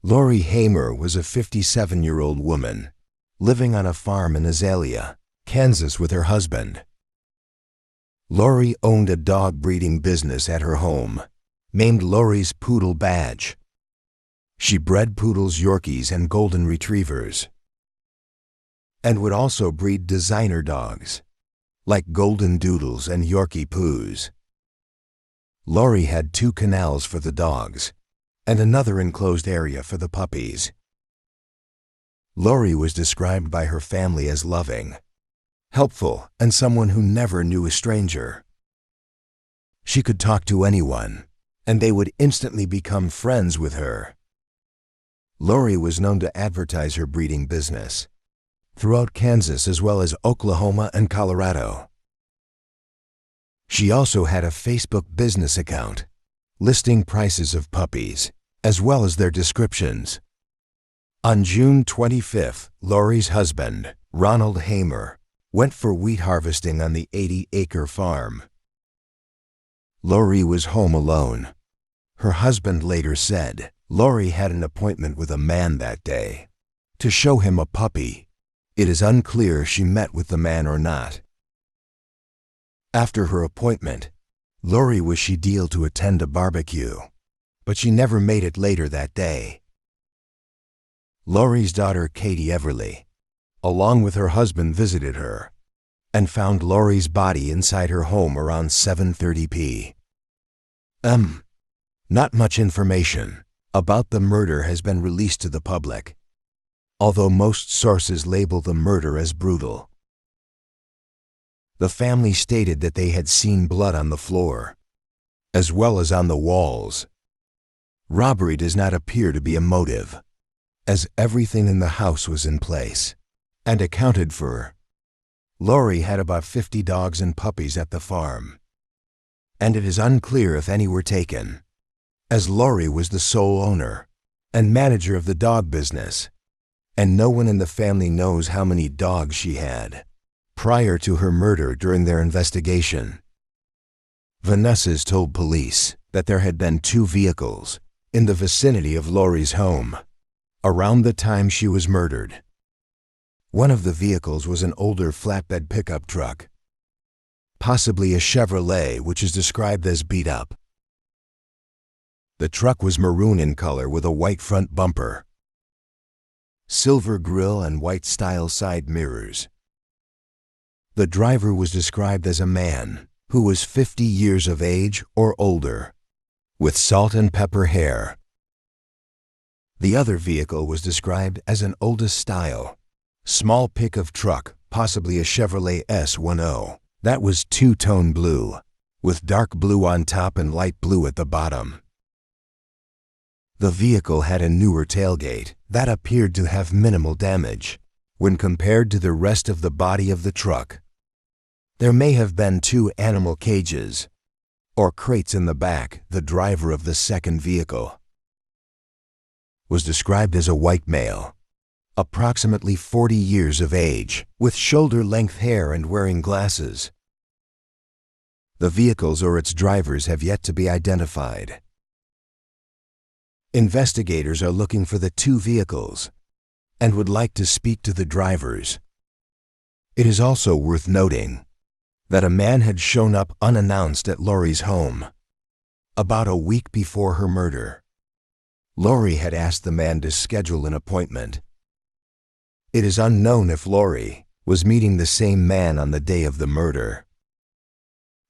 Lori Heimer was a 57-year-old woman living on a farm in Azalea, Kansas with her husband. Lori owned a dog breeding business at her home, named Lori's Poodle Badge. She bred poodles, Yorkies, and golden retrievers, and would also breed designer dogs, like golden doodles and Yorkie poos. Lori had 2 kennels for the dogs and another enclosed area for the puppies. Lori was described by her family as loving, helpful, and someone who never knew a stranger. She could talk to anyone, and they would instantly become friends with her. Lori was known to advertise her breeding business throughout Kansas as well as Oklahoma and Colorado. She also had a Facebook business account listing prices of puppies as well as their descriptions. On June 25th, Lori's husband, Ronald Heimer, went for wheat harvesting on the 80-acre farm. Lori was home alone. Her husband later said Lori had an appointment with a man that day to show him a puppy. It is unclear she met with the man or not. After her appointment, Lori was scheduled to attend a barbecue, but she never made it later that day. Lori's daughter, Katie Everly, along with her husband, visited her and found Lori's body inside her home around 7:30 p.m. Not much information about the murder has been released to the public, although most sources label the murder as brutal. The family stated that they had seen blood on the floor, as well as on the walls. Robbery does not appear to be a motive, as everything in the house was in place and accounted for. Lori had about 50 dogs and puppies at the farm, and it is unclear if any were taken, as Lori was the sole owner and manager of the dog business, and no one in the family knows how many dogs she had prior to her murder. During their investigation, Vanessa's told police that there had been 2 vehicles in the vicinity of Lori's home around the time she was murdered. One of the vehicles was an older flatbed pickup truck, possibly a Chevrolet, which is described as beat up. The truck was maroon in color with a white front bumper, silver grille, and white style side mirrors. The driver was described as a man who was 50 years of age or older, with salt and pepper hair. The other vehicle was described as an oldest style, small pickup truck, possibly a Chevrolet S10, that was 2-tone blue, with dark blue on top and light blue at the bottom. The vehicle had a newer tailgate that appeared to have minimal damage when compared to the rest of the body of the truck. There may have been 2 animal cages or crates in the back. The driver of the second vehicle was described as a white male, approximately 40 years of age, with shoulder-length hair and wearing glasses. The vehicles or its drivers have yet to be identified. Investigators are looking for the 2 vehicles and would like to speak to the drivers. It is also worth noting that a man had shown up unannounced at Lori's home about a week before her murder. Lori had asked the man to schedule an appointment. It is unknown if Lori was meeting the same man on the day of the murder.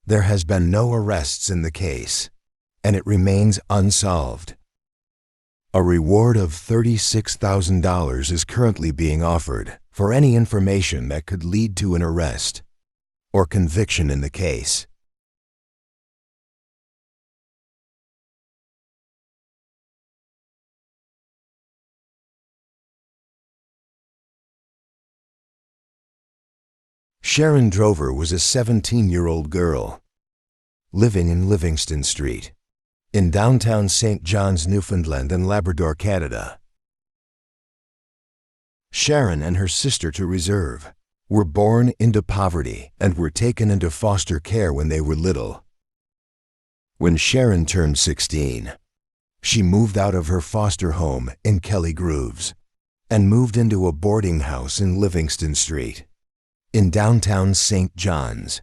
There has been no arrests in the case, and it remains unsolved. A reward of $36,000 is currently being offered for any information that could lead to an arrest or conviction in the case. Sharon Drover was a 17-year-old girl living in Livingston Street in downtown St. John's, Newfoundland and Labrador, Canada. Sharon and her sister to Reserve were born into poverty and were taken into foster care when they were little. When Sharon turned 16, She moved out of her foster home in Kelly Grooves and moved into a boarding house in Livingston Street, in downtown St. John's.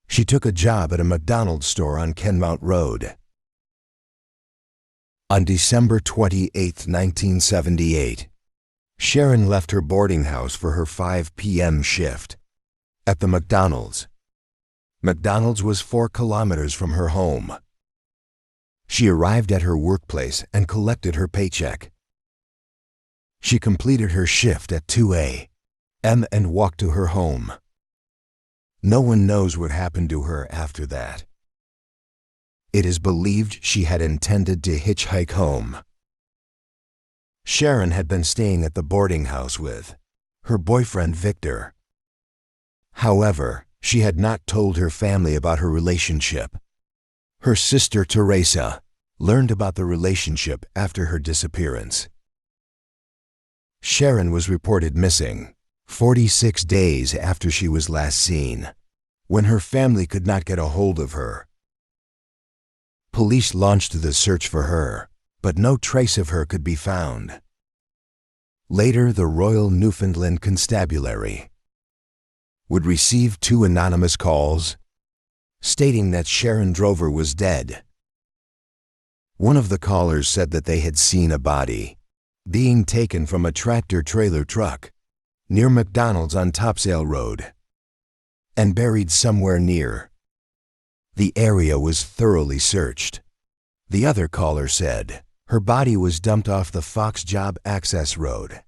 She took a job at a McDonald's store on Kenmount Road. On December 28, 1978, Sharon left her boarding house for her 5 p.m. shift at the McDonald's. McDonald's was 4 kilometers from her home. She arrived at her workplace and collected her paycheck. She completed her shift at 2 a.m. and walked to her home. No one knows what happened to her after that. It is believed she had intended to hitchhike home. Sharon had been staying at the boarding house with her boyfriend Victor. However, she had not told her family about her relationship. Her sister Teresa learned about the relationship after her disappearance. Sharon was reported missing 46 days after she was last seen, when her family could not get a hold of her. Police launched the search for her, but no trace of her could be found. Later, the Royal Newfoundland Constabulary would receive 2 anonymous calls stating that Sharon Drover was dead. One of the callers said that they had seen a body being taken from a tractor-trailer truck near McDonald's on Topsail Road and buried somewhere near. The area was thoroughly searched. The other caller said her body was dumped off the Fox Job Access Road.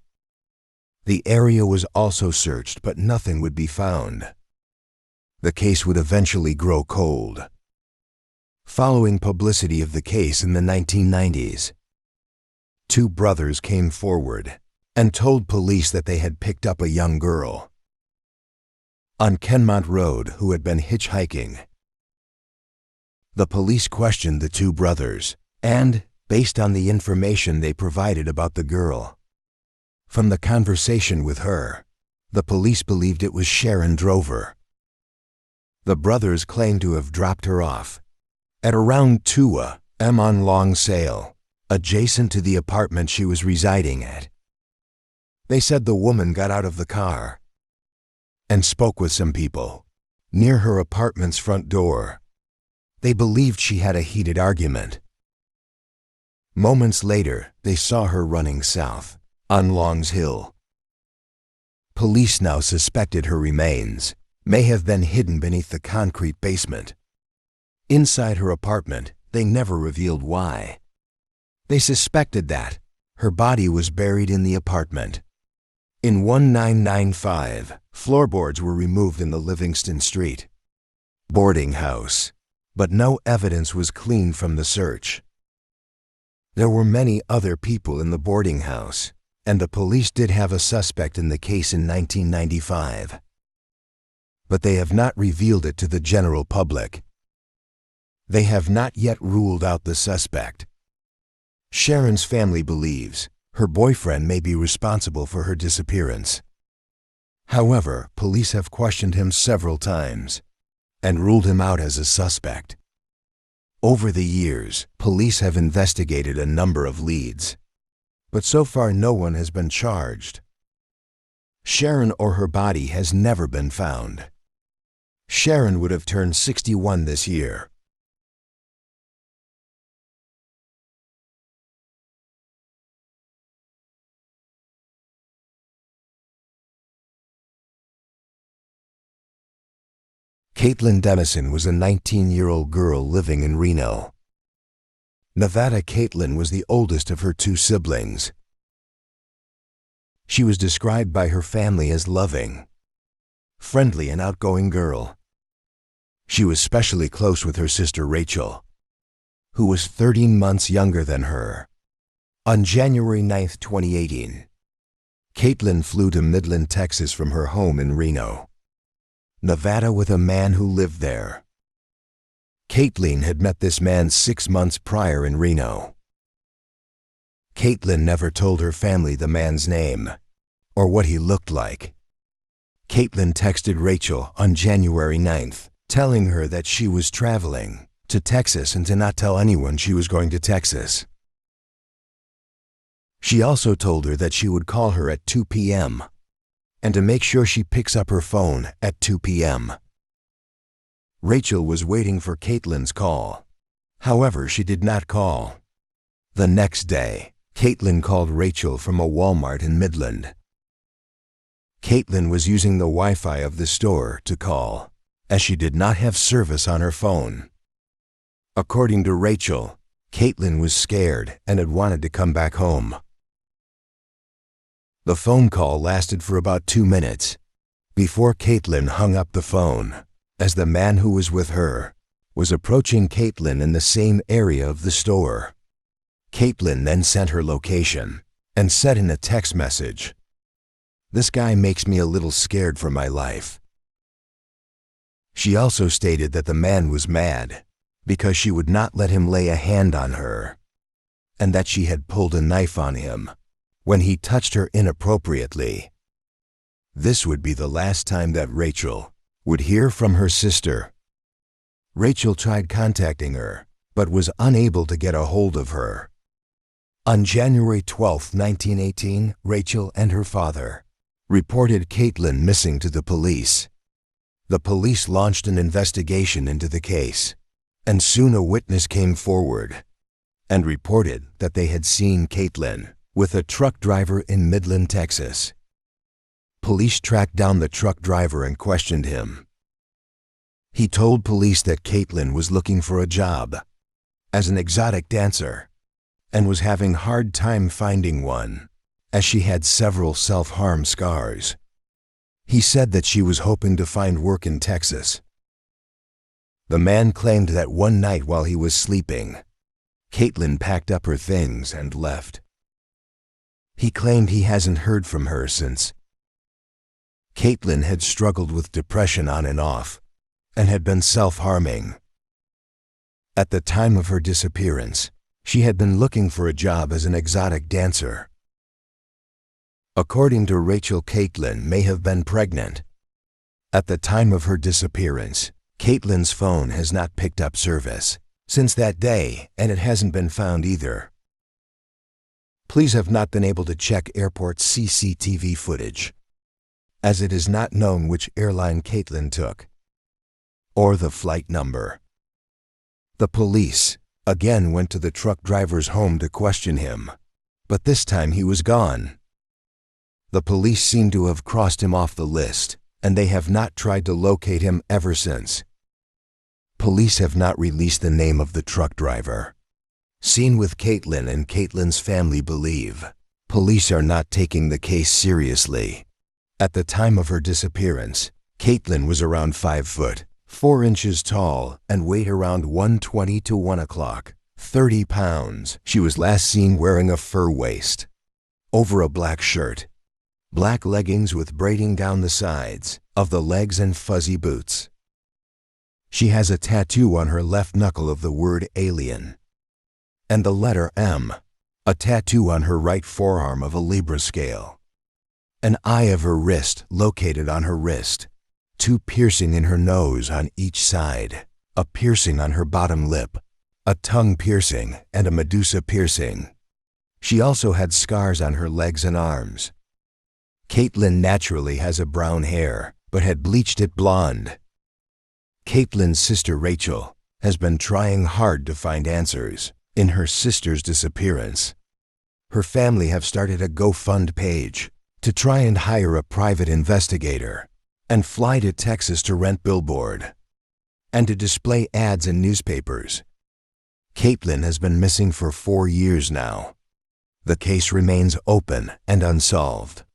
The area was also searched, but nothing would be found. The case would eventually grow cold. Following publicity of the case in the 1990s, 2 brothers came forward and told police that they had picked up a young girl on Kenmount Road who had been hitchhiking. The police questioned the 2 brothers and, based on the information they provided about the girl, from the conversation with her, the police believed it was Sharon Drover. The brothers claimed to have dropped her off at around 2 a.m. on Long Sail, adjacent to the apartment she was residing at. They said the woman got out of the car and spoke with some people near her apartment's front door. They believed she had a heated argument. Moments later, they saw her running south on Long's Hill. Police now suspected her remains may have been hidden beneath the concrete basement. Inside her apartment, they never revealed why. They suspected that her body was buried in the apartment. In 1995, floorboards were removed in the Livingston Street boarding house, but no evidence was cleaned from the search. There were many other people in the boarding house, and the police did have a suspect in the case in 1995. But they have not revealed it to the general public. They have not yet ruled out the suspect. Sharon's family believes her boyfriend may be responsible for her disappearance. However, police have questioned him several times and ruled him out as a suspect. Over the years, police have investigated a number of leads, but so far no one has been charged. Sharon or her body has never been found. Sharon would have turned 61 this year. Denison was a 19-year-old girl living in Reno, Nevada. Caitlin was the oldest of her 2 siblings. She was described by her family as loving, friendly, and outgoing girl. She was especially close with her sister Rachel, who was 13 months younger than her. On January 9, 2018, Caitlin flew to Midland, Texas from her home in Reno, Nevada, with a man who lived there. Caitlin had met this man 6 months prior in Reno. Caitlin never told her family the man's name or what he looked like. Caitlin texted Rachel on January 9th, telling her that she was traveling to Texas and to not tell anyone she was going to Texas. She also told her that she would call her at 2 p.m. and to make sure she picks up her phone at 2 p.m. Rachel was waiting for Caitlin's call. However, she did not call. The next day, Caitlin called Rachel from a Walmart in Midland. Caitlin was using the Wi-Fi of the store to call, as she did not have service on her phone. According to Rachel, Caitlin was scared and had wanted to come back home. The phone call lasted for about 2 minutes before Caitlin hung up the phone, as the man who was with her was approaching Caitlin in the same area of the store. Caitlin then sent her location and said in a text message, "This guy makes me a little scared for my life." She also stated that the man was mad because she would not let him lay a hand on her, and that she had pulled a knife on him when he touched her inappropriately. This would be the last time that Rachel would hear from her sister. Rachel tried contacting her, but was unable to get a hold of her. On January 12, 1918, Rachel and her father reported Caitlin missing to the police. The police launched an investigation into the case, and soon a witness came forward and reported that they had seen Caitlin with a truck driver in Midland, Texas. Police tracked down the truck driver and questioned him. He told police that Caitlin was looking for a job as an exotic dancer and was having a hard time finding one, as she had several self-harm scars. He said that she was hoping to find work in Texas. The man claimed that one night while he was sleeping, Caitlin packed up her things and left. He claimed he hasn't heard from her since. Caitlin had struggled with depression on and off and had been self-harming. At the time of her disappearance, she had been looking for a job as an exotic dancer. According to Rachel, Caitlin may have been pregnant. At the time of her disappearance, Caitlin's phone has not picked up service since that day, and it hasn't been found either. Police have not been able to check airport CCTV footage, as it is not known which airline Caitlin took or the flight number. The police again went to the truck driver's home to question him, but this time he was gone. The police seem to have crossed him off the list, and they have not tried to locate him ever since. Police have not released the name of the truck driver seen with Caitlin, and Caitlin's family believe police are not taking the case seriously. At the time of her disappearance, Caitlin was around 5 foot, 4 inches tall, and weighed around 120 to 1 o'clock, 30 pounds. She was last seen wearing a fur waist over a black shirt, black leggings with braiding down the sides of the legs, and fuzzy boots. She has a tattoo on her left knuckle of the word alien and the letter M, a tattoo on her right forearm of a Libra scale, an eye of her wrist located on her wrist, 2 piercing in her nose on each side, a piercing on her bottom lip, a tongue piercing, and a Medusa piercing. She also had scars on her legs and arms. Caitlin naturally has a brown hair, but had bleached it blonde. Caitlin's sister Rachel has been trying hard to find answers in her sister's disappearance. Her family have started a GoFund page to try and hire a private investigator and fly to Texas to rent billboard and to display ads in newspapers. Caitlin has been missing for 4 years now. The case remains open and unsolved.